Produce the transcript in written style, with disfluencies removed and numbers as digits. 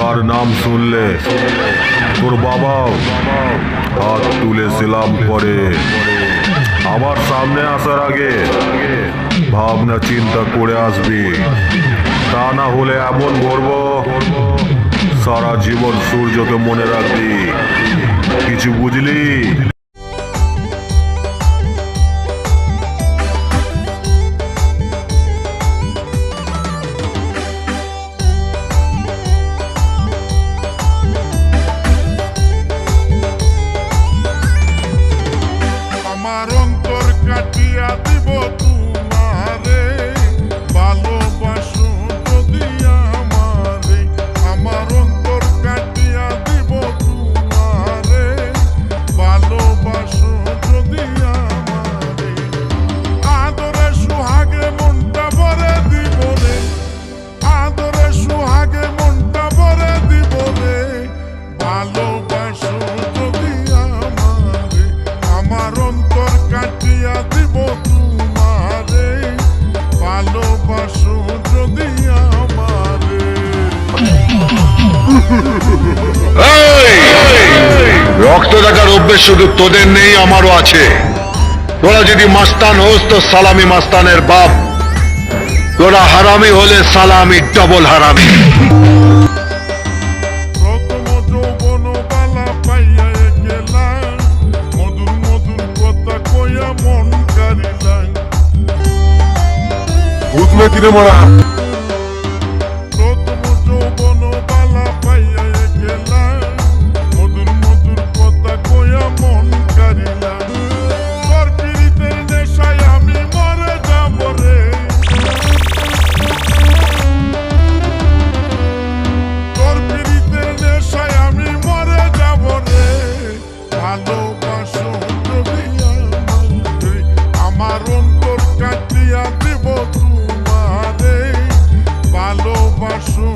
যার নাম শুনলে তোর বাবাও হাত তুলে সেলাম করে। আমার সামনে আসার আগে ভাবনা চিন্তা করে আসবি, তা না হলে এমন করব সারা জীবন সূর্যকে মনে রাখবি। কিছু বুঝলি? আমার অন্তর কাটিয়া দিব তোমারে, ভালোবাসো যদি আমারে। আমার অন্তর কাটিয়া দিব তোমারে, ভালোবাসো যদি আমারে। আদরে সুহাগে মনটা ভরে দিব রে, আদরে সুহাগে মনটা ভরে দিব রে, ভালোবাসো যদি আমারে। আমার অন্তর কাটিয়া দিব তোমারে, ভালোবাসো যদি আমারে। রক্ত দেখার অভ্যেস শুধু তোদের নেই, আমারও আছে। তোরা যদি মাস্তান হোস তো সালামি মাস্তানের বাপ, তোরা হারামি হলে সালামি ডবল হারামি। প্রথম যৌবন বালা পাইয়া গেলাম, মধুর মধুর কথা কইয়া মন কারিলাম। বুঝলে কিরে মারা? প্রথম যৌবন বালা পাইয়া গেলাম, মধুর মধুর কথা কইয়া মন কারিলাম। তোর পীড়িতের নেশায় আমি মরে যাব রে, তোর পীড়িতের নেশায় আমি মরে যাব রে, ভালোবাসো যদি আমারে। আমার অন্তর কাটিয়া দিব তোমারে, ভালোবাসো